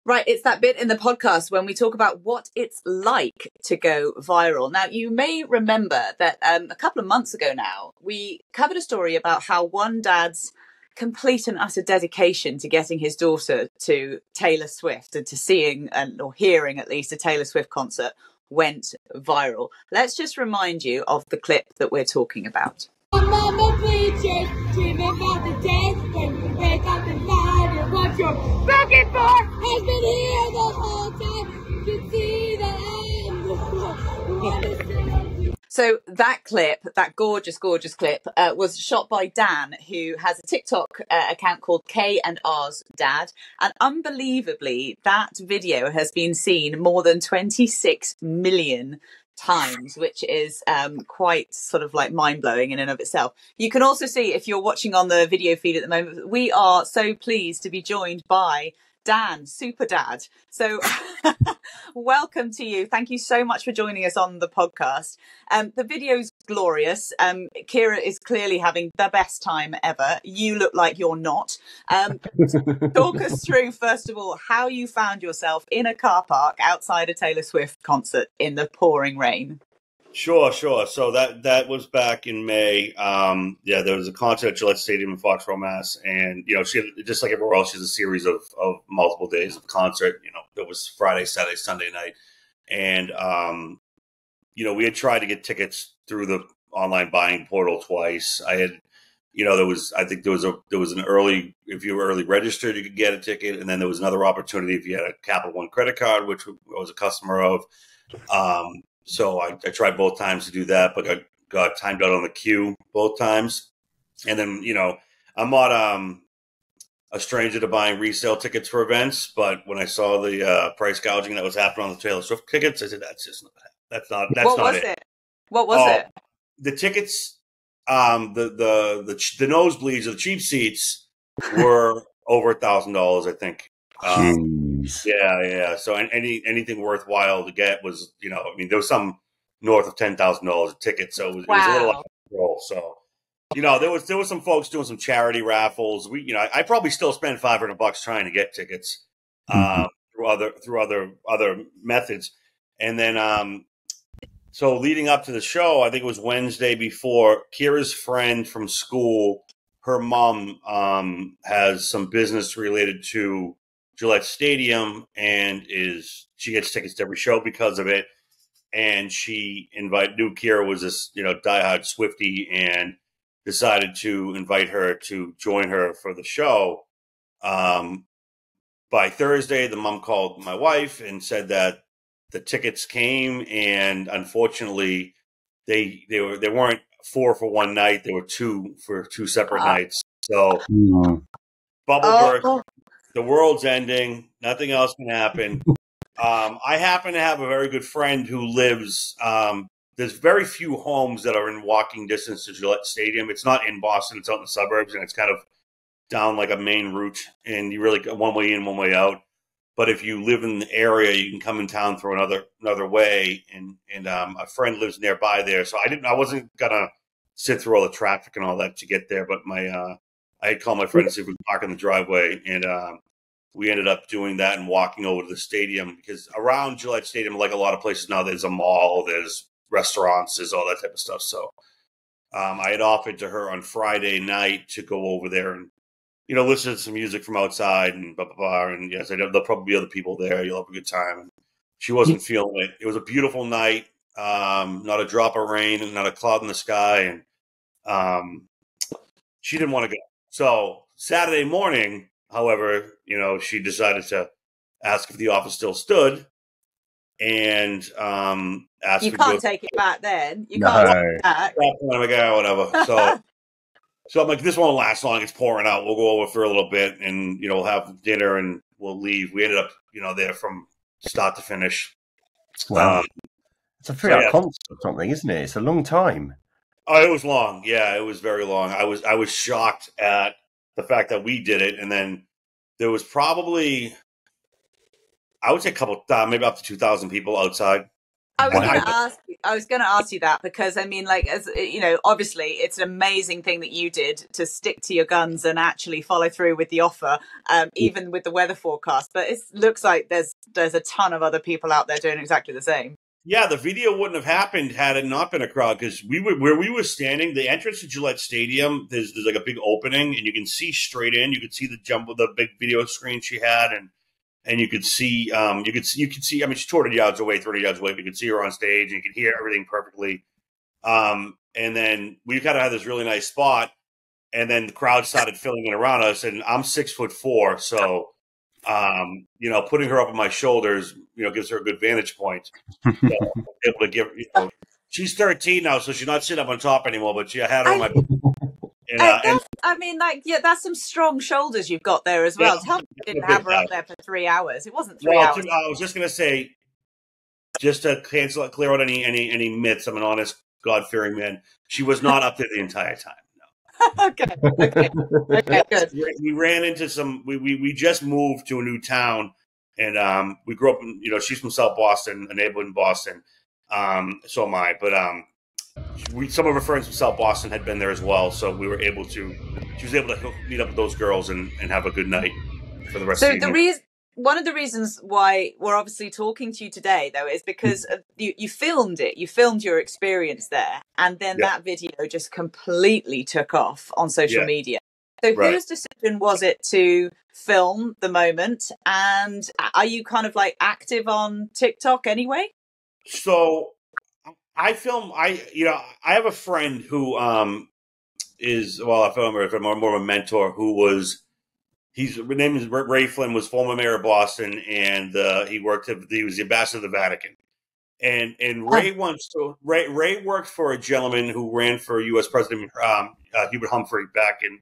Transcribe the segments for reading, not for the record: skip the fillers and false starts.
Right, it's that bit in the podcast when we talk about what it's like to go viral. Now, you may remember that a couple of months ago now, we covered a story about how one dad's complete and utter dedication to getting his daughter to Taylor Swift and to seeing or hearing at least a Taylor Swift concert went viral. Let's just remind you of the clip that we're talking about. Mama bleachers, dreaming about the day when you wake up and find it. What you're looking for has been here the whole time. You can see the end. So that clip, that gorgeous, gorgeous clip, was shot by Dan, who has a TikTok account called K&R's Dad. And unbelievably, that video has been seen more than 26 million times, which is quite sort of like mind-blowing in and of itself. You can also see, if you're watching on the video feed at the moment, we are so pleased to be joined by Dan, Super Dad. So welcome to you. Thank you so much for joining us on the podcast. The video's glorious. Kira is clearly having the best time ever. You look like you're not. Talk us through, first of all, how you found yourself in a car park outside a Taylor Swift concert in the pouring rain. Sure. So that was back in May. There was a concert at Gillette Stadium in Foxborough, Mass. And, she, just like everywhere else, she has a series of multiple days of concert. It was Friday, Saturday, Sunday night. And, we had tried to get tickets through the online buying portal twice. I had, there was an early, if you were early registered, you could get a ticket. And then there was another opportunity if you had a Capital One credit card, which I was a customer of. So I tried both times to do that, but I got timed out on the queue both times. And then, I'm not a stranger to buying resale tickets for events, but when I saw the price gouging that was happening on the Taylor Swift tickets, I said, that's not it. What was it? The tickets, the nosebleeds or the cheap seats were over $1,000, I think. Yeah. So anything worthwhile to get was, there was some north of $10,000 a ticket. So it was a little out of control. So, there was some folks doing some charity raffles. I probably still spent $500 trying to get tickets through other methods. And then, so leading up to the show, I think it was Wednesday before, Kira's friend from school, her mom has some business related to Gillette Stadium and she gets tickets to every show because of it. And she knew Kira was this, diehard Swiftie and decided to invite her to join her for the show. By Thursday, the mom called my wife and said that the tickets came, and unfortunately they weren't 4 for one night. They were 2 for 2 separate nights. So bubble burst. The world's ending. Nothing else can happen. I happen to have a very good friend who lives there's very few homes that are in walking distance to Gillette Stadium. It's not in Boston. It's out in the suburbs, and it's kind of down like a main route, and you really go one way in, one way out. But if you live in the area, you can come in town through another way. And a friend lives nearby there, so I wasn't gonna sit through all the traffic and all that to get there. But I had called my friend to see if we could park in the driveway, and we ended up doing that and walking over to the stadium, because around Gillette Stadium, like a lot of places now, there's a mall, there's restaurants, there's all that type of stuff. So I had offered to her on Friday night to go over there and, listen to some music from outside and blah, blah, blah. And yes, there'll probably be other people there. You'll have a good time. And she wasn't feeling it. It was a beautiful night, not a drop of rain and not a cloud in the sky. And she didn't want to go. So Saturday morning, however, she decided to ask if the offer still stood, and asked. You can't take it back then. You can't take it back. I'm like, whatever. So I'm like, this won't last long. It's pouring out. We'll go over for a little bit, and we'll have dinner and we'll leave. We ended up, there from start to finish. Wow, it's a 3-hour concert or something, isn't it? It's a long time. Oh, it was long. Yeah, it was very long. I was shocked at the fact that we did it, and then there was probably, I would say, maybe up to 2,000 people outside. I was going to ask you that because I mean, like, as you know, obviously it's an amazing thing that you did to stick to your guns and actually follow through with the offer, even with the weather forecast. But it looks like there's a ton of other people out there doing exactly the same. Yeah, the video wouldn't have happened had it not been a crowd, because where we were standing, the entrance to Gillette Stadium, there's like a big opening, and you can see straight in. You could see the big video screen she had, and you could see you could see. I mean, she's 200 yards away, 30 yards away. But you could see her on stage, and you could hear everything perfectly. And then we kind of had this really nice spot, and then the crowd started filling in around us, and I'm 6'4", so. Putting her up on my shoulders, gives her a good vantage point. So able to give, she's 13 now, so she's not sitting up on top anymore. But I had her on my. I mean, like, yeah, that's some strong shoulders you've got there as well. Yeah, tell me you didn't have her up there for 3 hours. It wasn't 3 hours. I was just gonna say, just to clear out any myths. I'm an honest, God-fearing man. She was not up there the entire time. Okay, good. We ran into some. We just moved to a new town, and we grew up in. She's from South Boston, a neighborhood in Boston. So am I. But some of her friends from South Boston had been there as well, so we were able to. She was able to meet up with those girls and have a good night for the rest of the evening. One of the reasons why we're obviously talking to you today, though, is because you filmed it. You filmed your experience there. And then that video just completely took off on social media. So whose decision was it to film the moment? And are you kind of like active on TikTok anyway? So I have a friend who is, well, I feel like more of a mentor who was. His name is Ray Flynn, was former mayor of Boston, and he was the ambassador of the Vatican. And Ray Ray worked for a gentleman who ran for U.S. President Hubert Humphrey back in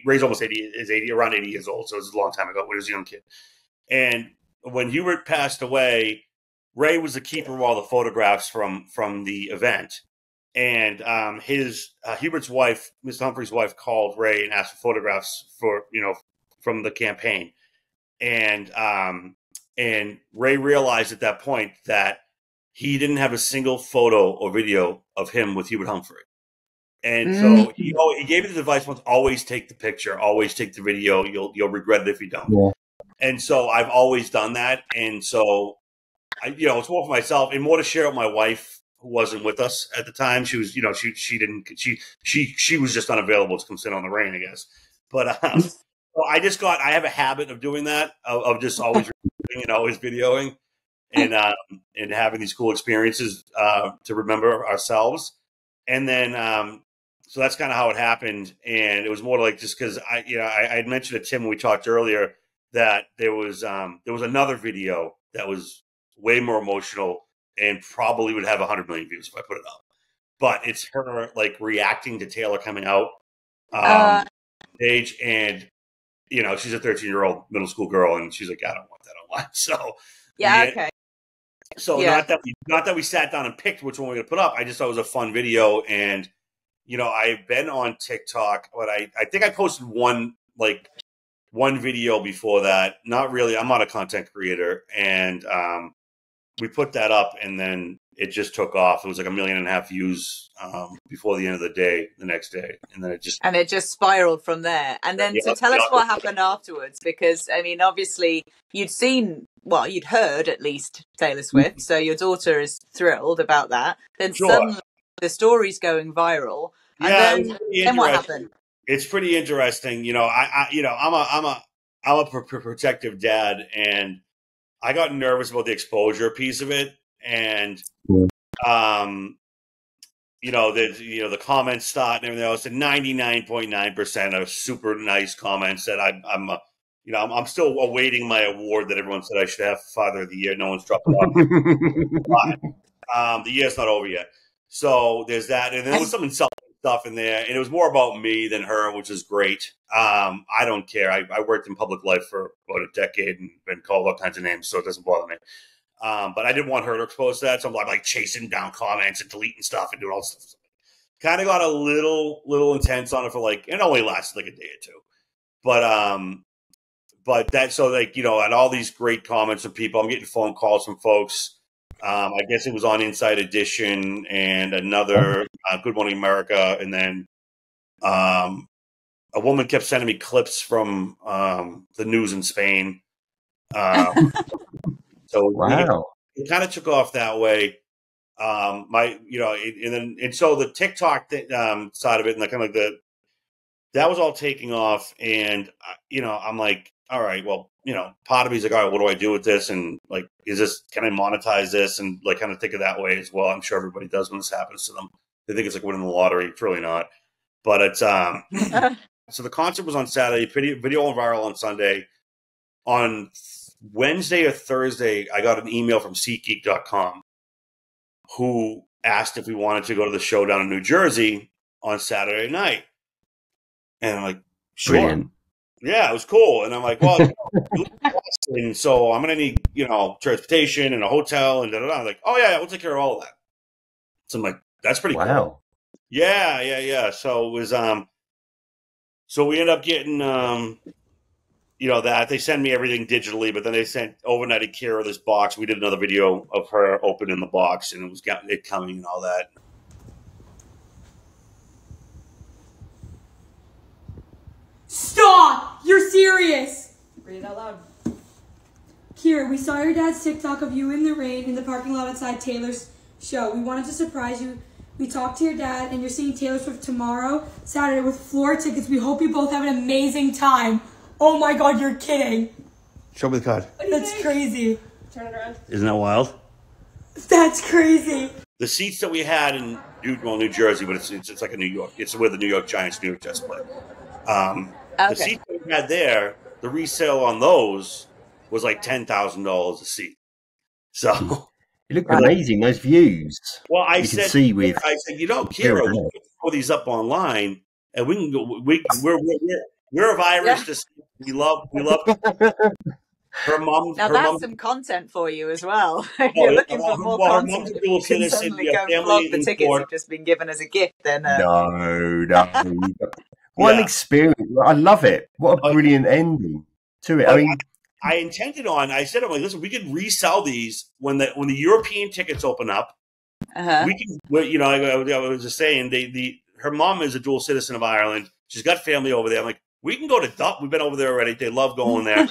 Ray's almost 80, around 80 years old, so it was a long time ago when he was a young kid. And when Hubert passed away, Ray was the keeper of all the photographs from the event. And Hubert's wife, Mr. Humphrey's wife, called Ray and asked for photographs from the campaign. And Ray realized at that point that he didn't have a single photo or video of him with Hubert Humphrey. And so he gave me the advice once: always take the picture, always take the video. You'll regret it if you don't. Yeah. And so I've always done that. And so it's more for myself and more to share with my wife, who wasn't with us at the time. She was, she was just unavailable to come sit on the rain, I guess. But I have a habit of doing that, of just always recording and always videoing, and having these cool experiences to remember ourselves. And then, so that's kind of how it happened. And it was more like, just because I had mentioned to Tim when we talked earlier that there was another video that was way more emotional and probably would have 100 million views if I put it up. But it's her like reacting to Taylor coming out stage, and she's a 13-year-old middle school girl, and she's like, I don't want that online. So okay. So not that we sat down and picked which one we're gonna put up. I just thought it was a fun video, and I've been on TikTok, but I think I posted one video before that. Not really. I'm not a content creator, and we put that up, and then it just took off. It was like 1.5 million views before the end of the day, the next day, and then it just spiraled from there. And then tell us what happened afterwards, because I mean, obviously you'd heard at least Taylor Swift, so your daughter is thrilled about that. Then suddenly the story's going viral, and then what happened? It's pretty interesting. I'm a protective dad, and I got nervous about the exposure piece of it, and the comments start and everything else. And 99.9% are super nice comments that I'm still awaiting my award that everyone said I should have Father of the Year. No one's dropped it off. But, the year's not over yet, so there's that. And there was some insulting stuff in there, and it was more about me than her, which is great. I don't care. I worked in public life for about a decade and been called all kinds of names, so it doesn't bother me. But I didn't want her to expose that, so I'm like chasing down comments and deleting stuff and doing all this stuff. Kind of got a little intense on it for it only lasted like a day or two. But that, so and all these great comments from people. I'm getting phone calls from folks I guess it was on Inside Edition and another Good Morning America, and then a woman kept sending me clips from the news in Spain. So Wow. it kind of took off that way. So the TikTok side of it, and kind of that was all taking off, and I'm like, all right, well, part of me's like, all right, what do I do with this, and like, can I monetize this, and like, kind of think of that way as well. I'm sure everybody does when this happens to them. They think it's like winning the lottery. It's really not, but it's so the concert was on Saturday. Video went viral on Sunday. On Wednesday or Thursday, I got an email from SeatGeek.com who asked if we wanted to go to the show down in New Jersey on Saturday night. And I'm like, sure. Brilliant. Yeah, it was cool. And I'm like, well, and so I'm going to need, transportation and a hotel and da-da-da. I'm like, oh, yeah, we'll take care of all of that. So I'm like, that's pretty cool. Yeah. So it was, so we ended up getting, that they send me everything digitally, but then they sent overnighted Kira this box. We did another video of her opening the box, and it coming and all that. Stop! You're serious! Read it out loud. Kira, we saw your dad's TikTok of you in the rain in the parking lot outside Taylor's show. We wanted to surprise you. We talked to your dad, and you're seeing Taylor Swift tomorrow, Saturday, with floor tickets. We hope you both have an amazing time. Oh my God, you're kidding. Show me the card. That's crazy. Turn it around. Isn't that wild? That's crazy. The seats that we had in New Jersey, but it's like a New York. It's where the New York Giants, New York Jets play. The seats that we had there, the resale on those was like $10,000 a seat. So it looked amazing. Those views. Well, I said, Kira, we can throw these up online, and we can go. We're a virus. We love. Her mom. Now that's some content for you as well. If you're looking for more content, you can suddenly go flog the tickets you've just been given as a gift. Then no. What an experience! I love it. What a brilliant ending to it. I mean, I intended on. I said, I'm like, listen, we could resell these when the European tickets open up. We can. I was just saying, her mom is a dual citizen of Ireland. She's got family over there. I'm like, we can go to Dublin. We've been over there already. They love going there.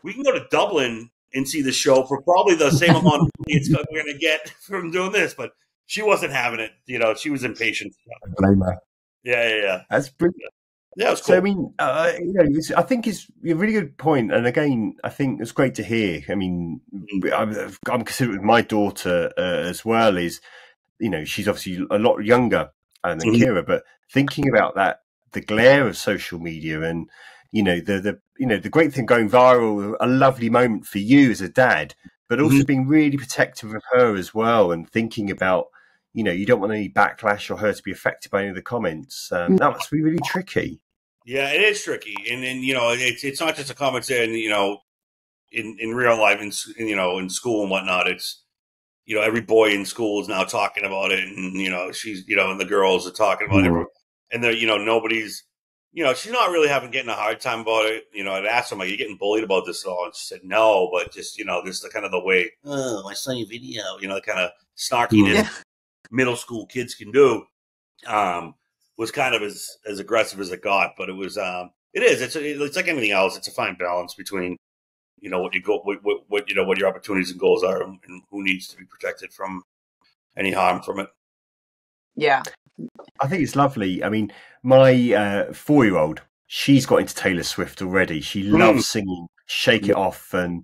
We can go to Dublin and see the show for probably the same amount of money we're going to get from doing this. But she wasn't having it. She was impatient. Blame her. Yeah. That's brilliant. Yeah, it was cool. So, I mean, I think it's a really good point. And again, I think it's great to hear. I mean, I'm considering with my daughter as well is, she's obviously a lot younger than Kira, but thinking about that, the glare of social media and, the great thing going viral, a lovely moment for you as a dad, but also being really protective of her as well and thinking about, you don't want any backlash or her to be affected by any of the comments. That must be really tricky. Yeah, it is tricky. And then, it's not just a comment saying, in real life, in school and whatnot, it's, every boy in school is now talking about it. And, she's, and the girls are talking about it. And they're, nobody's, she's not really getting a hard time about it. I'd asked her, like, are you getting bullied about this at all? And she said, no, but just, this is the kind of the way, oh, I saw your video, the kind of snarkiness middle school kids can do, was kind of as aggressive as it got. But it was, it's like anything else. It's a fine balance between, what your opportunities and goals are and who needs to be protected from any harm from it. Yeah. I think it's lovely. I mean, my 4-year-old, she's got into Taylor Swift already. She loves singing "Shake It Off" and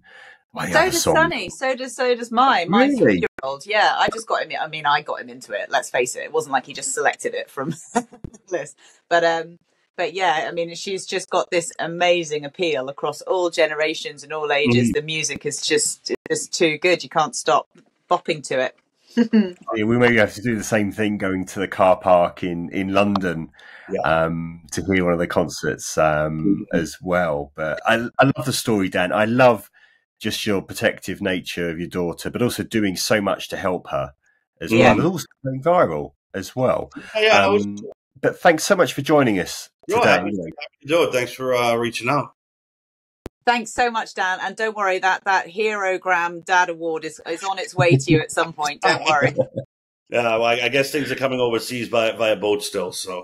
so does Sonny. So does my 3-year-old. Yeah, I just got him. I mean, I got him into it. Let's face it. It wasn't like he just selected it from the list. But yeah, I mean, she's just got this amazing appeal across all generations and all ages. The music is just too good. You can't stop bopping to it. Yeah, we maybe have to do the same thing going to the car park in London to hear one of the concerts as well. But I love the story, Dan. I love just your protective nature of your daughter, but also doing so much to help her as well. And also going viral as well. But thanks so much for joining us today. Happy to do it. Thanks for reaching out. Thanks so much, Dan. And don't worry, that Herogram Dad Award is on its way to you at some point. Don't worry. Well, I guess things are coming overseas via boat still, so.